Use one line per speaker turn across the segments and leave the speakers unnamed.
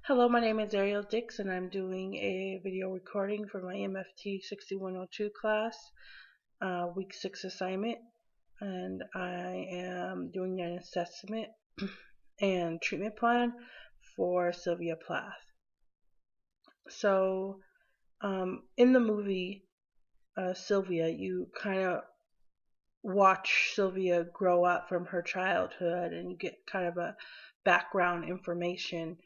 Hello, my name is Ariel Dix, and I'm doing a video recording for my MFT 6102 class, week 6 assignment, and I am doing an assessment and treatment plan for Sylvia Plath. So, in the movie Sylvia, you kind of watch Sylvia grow up from her childhood, and you get kind of a background information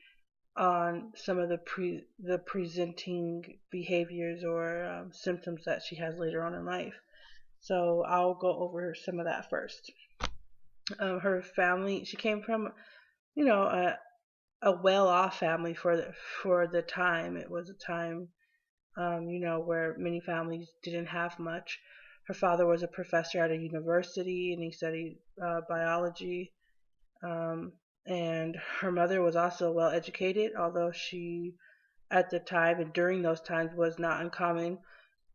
on some of the presenting behaviors or symptoms that she has later on in life. So I'll go over some of that first. Her family, she came from, you know, a well-off family for the time. It was a time, where many families didn't have much. Her father was a professor at a university, and he studied biology. Um, and her mother was also well educated, although she, at the time and during those times, was not uncommon,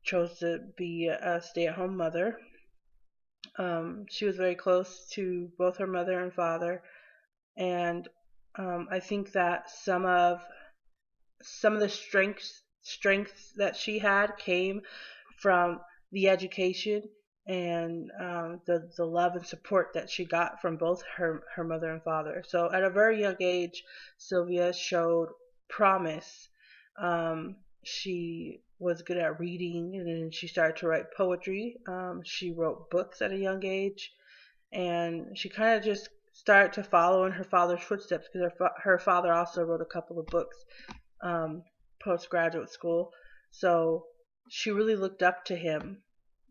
chose to be a stay at home mother. She was very close to both her mother and father, and I think that some of the strengths that she had came from the education and the love and support that she got from both her mother and father. So at a very young age, Sylvia showed promise. She was good at reading, and then she started to write poetry. She wrote books at a young age, and she kind of just started to follow in her father's footsteps because her father also wrote a couple of books um, postgraduate school. So she really looked up to him.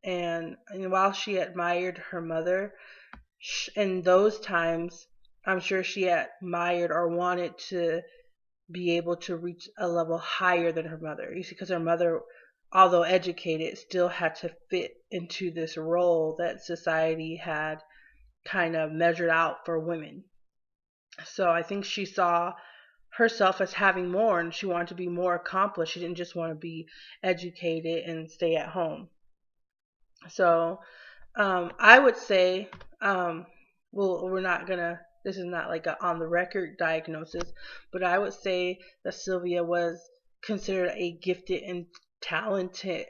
And while she admired her mother, in those times, I'm sure she admired or wanted to be able to reach a level higher than her mother. You see, because her mother, although educated, still had to fit into this role that society had kind of measured out for women. So I think she saw herself as having more, and she wanted to be more accomplished. She didn't just want to be educated and stay at home. So I would say, we're not gonna. This is not like a on the record diagnosis, but I would say that Sylvia was considered a gifted and talented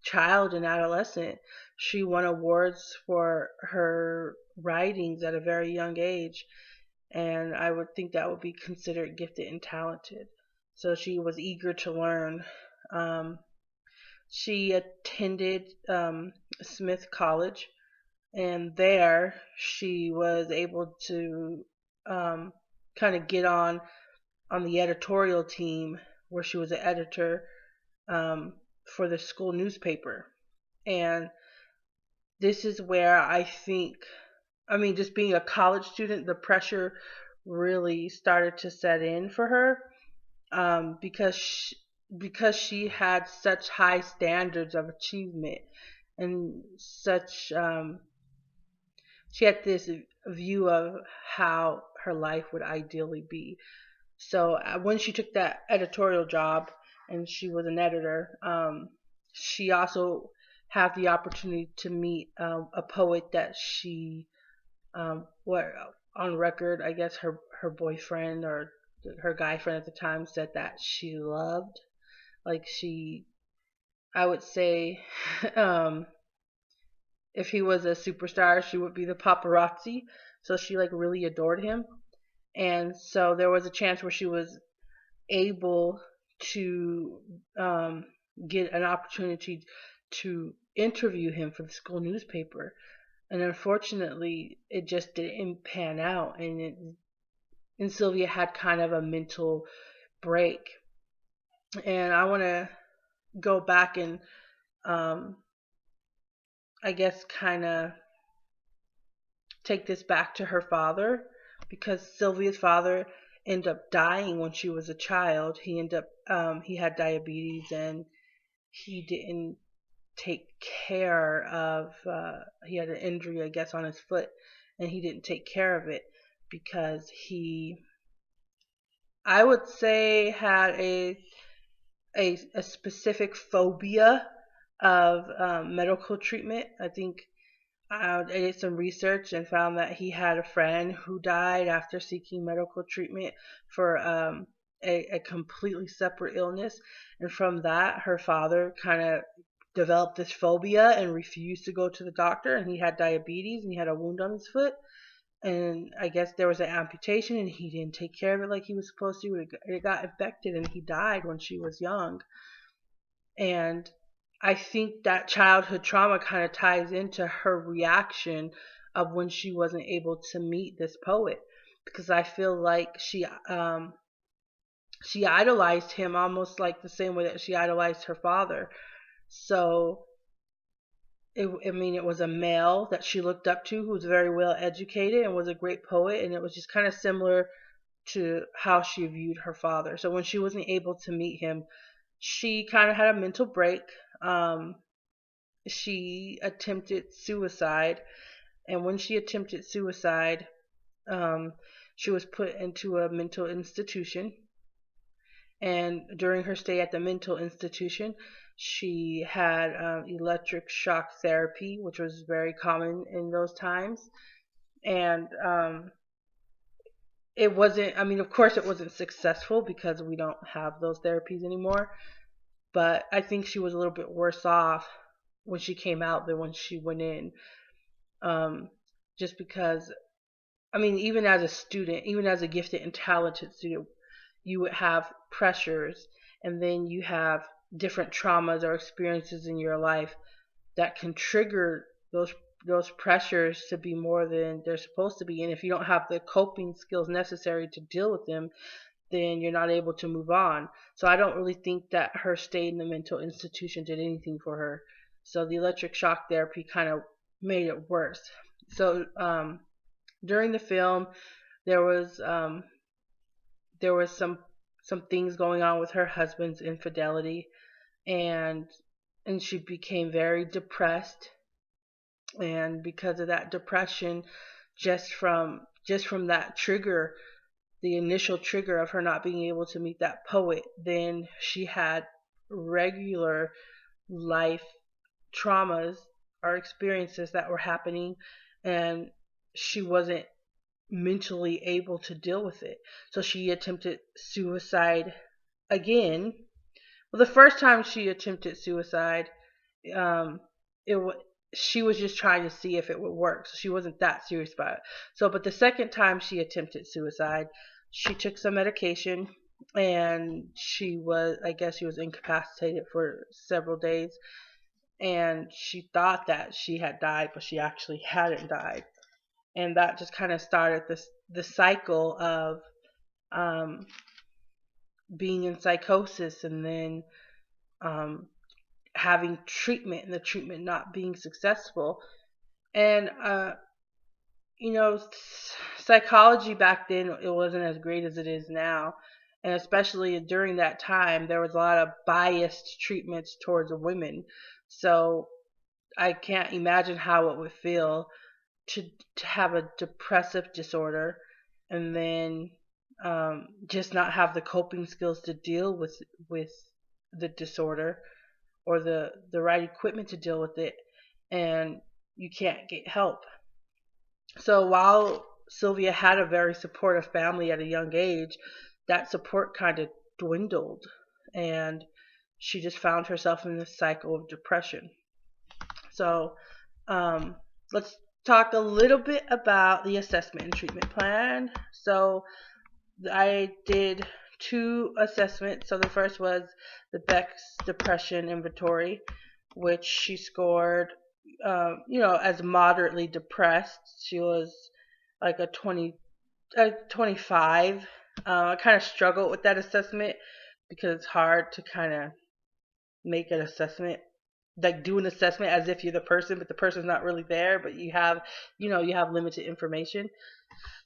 child and adolescent. She won awards for her writings at a very young age, and I would think that would be considered gifted and talented. So she was eager to learn. Um, she attended Smith College, and there she was able to kind of get on the editorial team, where she was an editor um, for the school newspaper. And this is where I think, I mean, just being a college student, the pressure really started to set in for her, because she had such high standards of achievement, and such she had this view of how her life would ideally be. So when she took that editorial job and she was an editor, she also had the opportunity to meet a poet that she, what on record, I guess her boyfriend or her guy friend at the time said that she loved. Like she, I would say, um, if he was a superstar, she would be the paparazzi. So she like really adored him. And so there was a chance where she was able to get an opportunity to interview him for the school newspaper. And unfortunately, it just didn't pan out. And Sylvia had kind of a mental break. And I want to go back and, um, I guess, kind of take this back to her father, because Sylvia's father ended up dying when she was a child. He had diabetes, and he didn't take care of, he had an injury, I guess, on his foot, and he didn't take care of it because he, I would say, had a specific phobia of medical treatment. I think I did some research and found that he had a friend who died after seeking medical treatment for a completely separate illness. And from that, her father kind of developed this phobia and refused to go to the doctor. And he had diabetes and he had a wound on his foot. And I guess there was an amputation and he didn't take care of it like he was supposed to. It got infected and he died when she was young. And I think that childhood trauma kind of ties into her reaction of when she wasn't able to meet this poet, because I feel like she idolized him almost like the same way that she idolized her father. So it was a male that she looked up to who was very well educated and was a great poet, and it was just kind of similar to how she viewed her father. So when she wasn't able to meet him, she kind of had a mental break. Um, she attempted suicide, and when she attempted suicide, um, she was put into a mental institution. And during her stay at the mental institution, she had electric shock therapy, which was very common in those times. And it wasn't, I mean, of course, it wasn't successful because we don't have those therapies anymore. But I think she was a little bit worse off when she came out than when she went in. Um, just because, I mean, even as a student, even as a gifted and talented student, you would have pressures, and then you have different traumas or experiences in your life that can trigger those pressures to be more than they're supposed to be. And if you don't have the coping skills necessary to deal with them, then you're not able to move on. So I don't really think that her stay in the mental institution did anything for her. So the electric shock therapy kind of made it worse. So during the film, there was um, there was some things going on with her husband's infidelity, and she became very depressed. And because of that depression, just from that trigger, the initial trigger of her not being able to meet that poet, then she had regular life traumas or experiences that were happening, and she wasn't mentally able to deal with it. So she attempted suicide again. Well, the first time she attempted suicide, um, it was she was just trying to see if it would work. So she wasn't that serious about it. So, but the second time she attempted suicide, she took some medication and I guess she was incapacitated for several days. And she thought that she had died, but she actually hadn't died. And that just kind of started the cycle of um, being in psychosis, and then um, having treatment and the treatment not being successful. And you know, psychology back then, it wasn't as great as it is now. And especially during that time, there was a lot of biased treatments towards women. So I can't imagine how it would feel to have a depressive disorder, and then just not have the coping skills to deal with the disorder, or the right equipment to deal with it, and you can't get help. So while Sylvia had a very supportive family at a young age, that support kind of dwindled, and she just found herself in this cycle of depression. So um, let's talk a little bit about the assessment and treatment plan. So I did two assessments. So the first was the Beck's Depression Inventory, which she scored, as moderately depressed. She was like a 25. I kind of struggled with that assessment because it's hard to kind of make an assessment, like do an assessment as if you're the person, but the person's not really there, but you have limited information.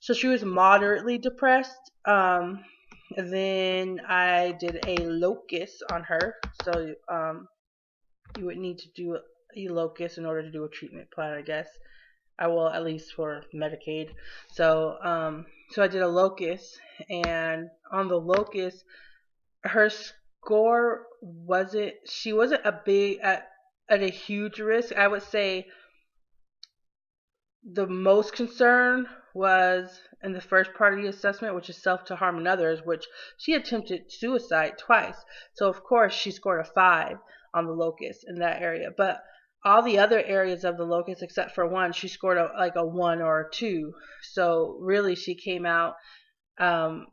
So she was moderately depressed. Then I did a locus on her. So you would need to do a locus in order to do a treatment plan, I guess. I will, at least for Medicaid. So I did a locus, and on the locus, her score she wasn't at a huge risk. I would say the most concern was in the first part of the assessment, which is self to harm others, which she attempted suicide twice. So of course she scored a 5 on the locus in that area. But all the other areas of the locus, except for one, she scored like a 1 or a 2. So really, she came out um,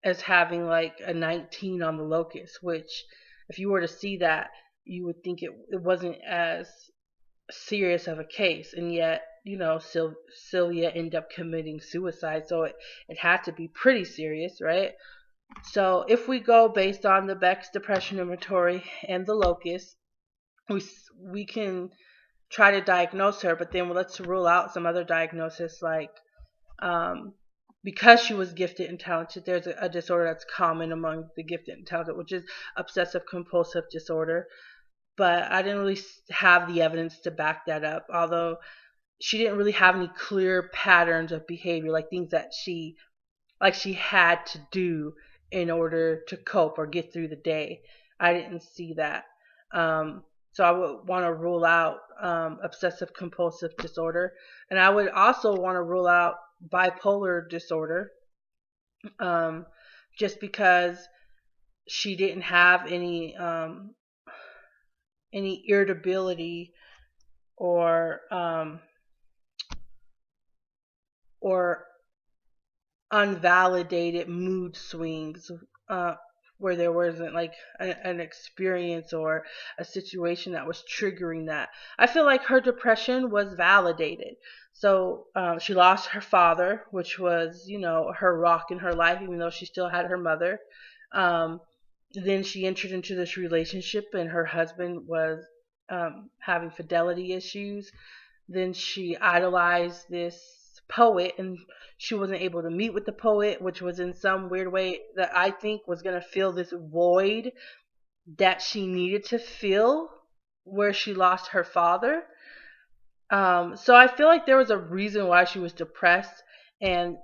as having like a 19 on the locus, which if you were to see that, you would think it wasn't as serious of a case, and yet Sylvia ended up committing suicide, so it had to be pretty serious, right? So if we go based on the Beck's depression inventory and the locus, we can try to diagnose her, but then let's rule out some other diagnosis like um, because she was gifted and talented. There's a disorder that's common among the gifted and talented, which is obsessive compulsive disorder. But I didn't really have the evidence to back that up, although she didn't really have any clear patterns of behavior, like things that she had to do in order to cope or get through the day. I didn't see that. So I would want to rule out obsessive compulsive disorder, and I would also want to rule out bipolar disorder, um, just because she didn't have any irritability or or unvalidated mood swings, uh, where there wasn't like an experience or a situation that was triggering that. I feel like her depression was validated. So she lost her father, which was, her rock in her life, even though she still had her mother. Um, then she entered into this relationship, and her husband was having fidelity issues. Then she idolized this poet, and she wasn't able to meet with the poet, which was in some weird way that I think was going to fill this void that she needed to fill where she lost her father. So I feel like there was a reason why she was depressed, and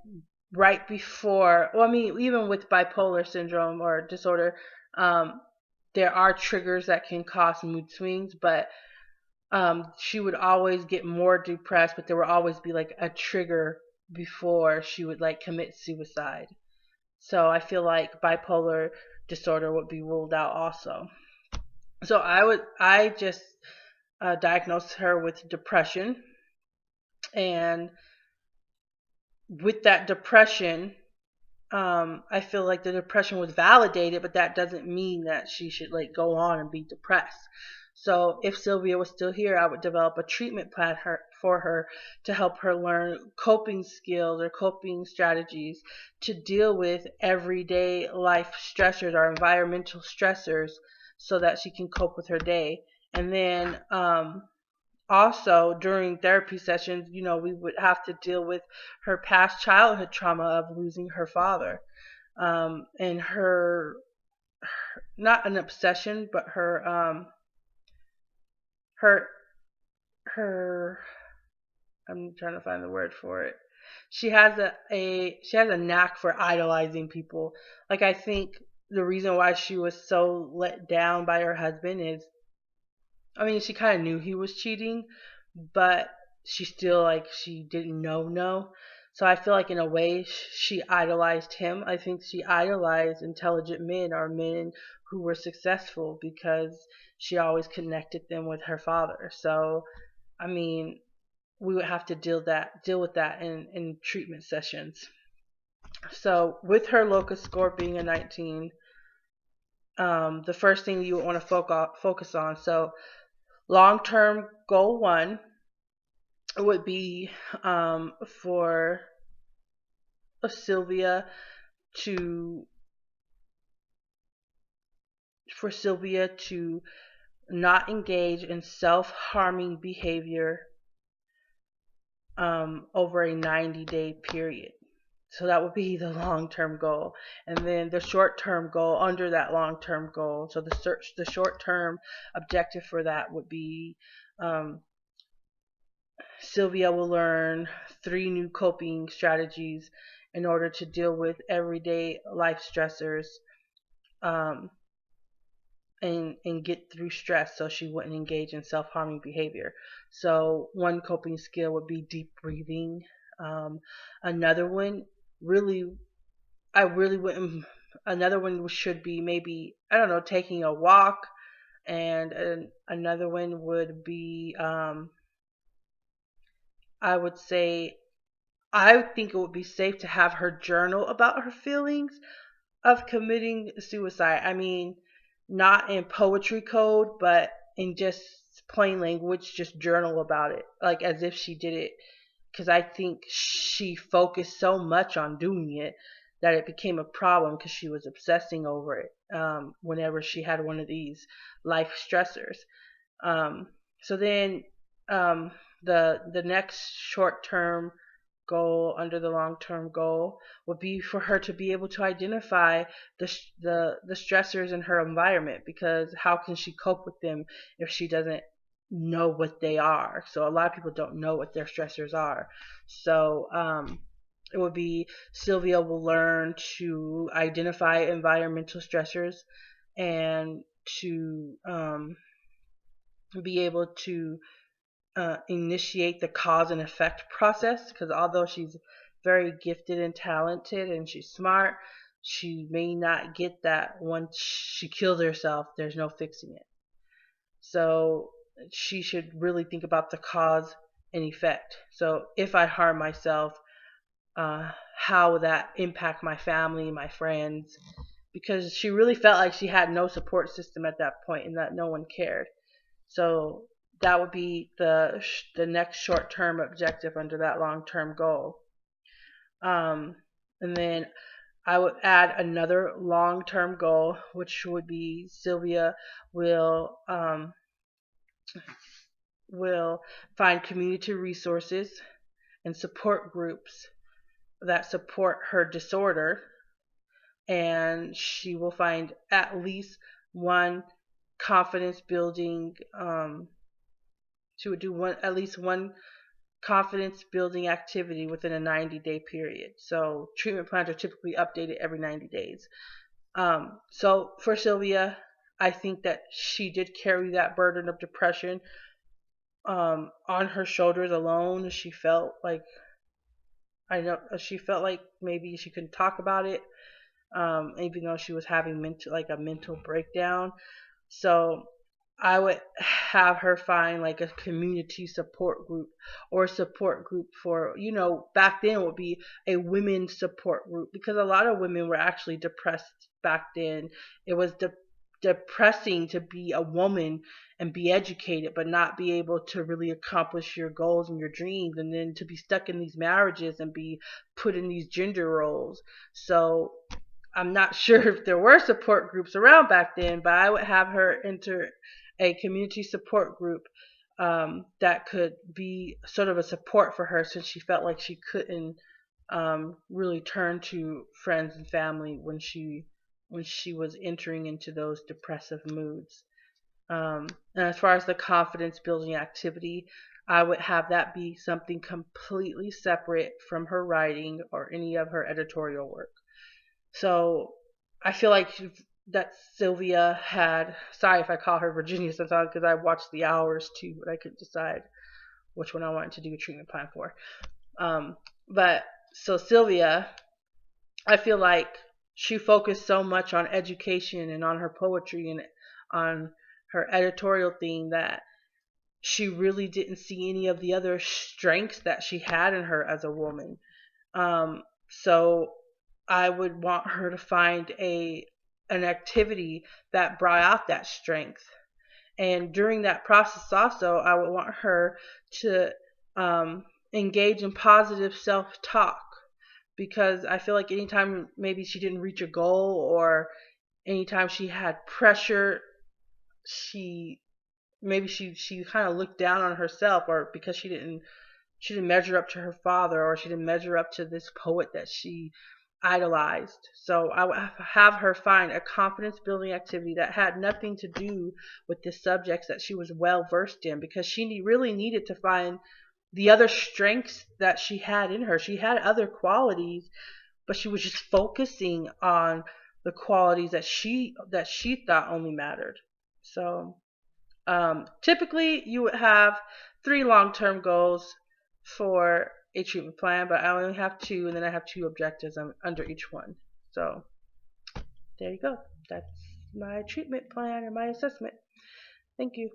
right before, well, I mean, even with bipolar syndrome or disorder, um, there are triggers that can cause mood swings, but she would always get more depressed, but there would always be like a trigger before she would like commit suicide. So I feel like bipolar disorder would be ruled out also. So I just diagnosed her with depression, and with that depression, I feel like the depression was validated, but that doesn't mean that she should like go on and be depressed. So if Sylvia was still here, I would develop a treatment plan for her to help her learn coping skills or coping strategies to deal with everyday life stressors or environmental stressors so that she can cope with her day. And then also during therapy sessions, we would have to deal with her past childhood trauma of losing her father, and not an obsession, but her her I'm trying to find the word for it. She has a knack for idolizing people. Like, I think the reason why she was so let down by her husband is, I mean, she kind of knew he was cheating, but she still, like, she didn't know. So I feel like in a way she idolized him. I think she idolized intelligent men or men who were successful because she always connected them with her father. So I mean, we would have to deal with that in treatment sessions. So with her locus score being a 19, the first thing you would want to focus on. So long-term goal 1 would be for Sylvia to not engage in self-harming behavior over a 90-day period. So that would be the long-term goal. And then the short-term goal under that long-term goal. So the short-term objective for that would be Sylvia will learn 3 new coping strategies in order to deal with everyday life stressors, um, and get through stress so she wouldn't engage in self-harming behavior. So one coping skill would be deep breathing. Another one really, I really wouldn't. Another one should be maybe, I don't know, taking a walk, and another one would be, I would say, I think it would be safe to have her journal about her feelings of committing suicide. I mean, not in poetry code, but in just plain language, just journal about it, like as if she did it. Because I think she focused so much on doing it that it became a problem because she was obsessing over it whenever she had one of these life stressors. Um, so then um, the next short term goal under the long term goal would be for her to be able to identify the stressors in her environment, because how can she cope with them if she doesn't know what they are? So a lot of people don't know what their stressors are. So it would be, Sylvia will learn to identify environmental stressors and to be able to initiate the cause and effect process, because although she's very gifted and talented and she's smart, she may not get that once she kills herself. There's no fixing it. So she should really think about the cause and effect. So if I harm myself, how will that impact my family, my friends? Because she really felt like she had no support system at that point and that no one cared. So that would be the next short term objective under that long term goal. Um, and then I would add another long term goal, which would be Sylvia will will find community resources and support groups that support her disorder, and she will find at least one confidence building she would do one at least one confidence building activity within a 90-day period. So treatment plans are typically updated every 90 days. So for Sylvia, I think that she did carry that burden of depression on her shoulders alone. She felt like, I know she felt like maybe she couldn't talk about it, even though she was having a mental breakdown. So I would have her find like a community support group, or a support group for, back then it would be a women's support group, because a lot of women were actually depressed back then. It was depressing to be a woman and be educated but not be able to really accomplish your goals and your dreams, and then to be stuck in these marriages and be put in these gender roles. So I'm not sure if there were support groups around back then, but I would have her enter a community support group that could be sort of a support for her, since she felt like she couldn't really turn to friends and family when she was entering into those depressive moods. And as far as the confidence building activity, I would have that be something completely separate from her writing or any of her editorial work. So I feel like that Sylvia had. Sorry if I call her Virginia sometimes, because I watched The Hours too, but I couldn't decide which one I wanted to do a treatment plan for. But so Sylvia, I feel like she focused so much on education and on her poetry and on her editorial thing that she really didn't see any of the other strengths that she had in her as a woman. So I would want her to find an activity that brought out that strength. And during that process also, I would want her to engage in positive self-talk, because I feel like anytime maybe she didn't reach a goal, or anytime she had pressure, she she kind of looked down on herself, or because she didn't measure up to her father, or she didn't measure up to this poet that she idolized. So I would have her find a confidence building activity that had nothing to do with the subjects that she was well versed in, because she really needed to find the other strengths that she had in her. She had other qualities, but she was just focusing on the qualities that she thought only mattered. So typically, you would have three long-term goals for a treatment plan, but I only have two, and then I have two objectives under each one. So there you go. That's my treatment plan or my assessment. Thank you.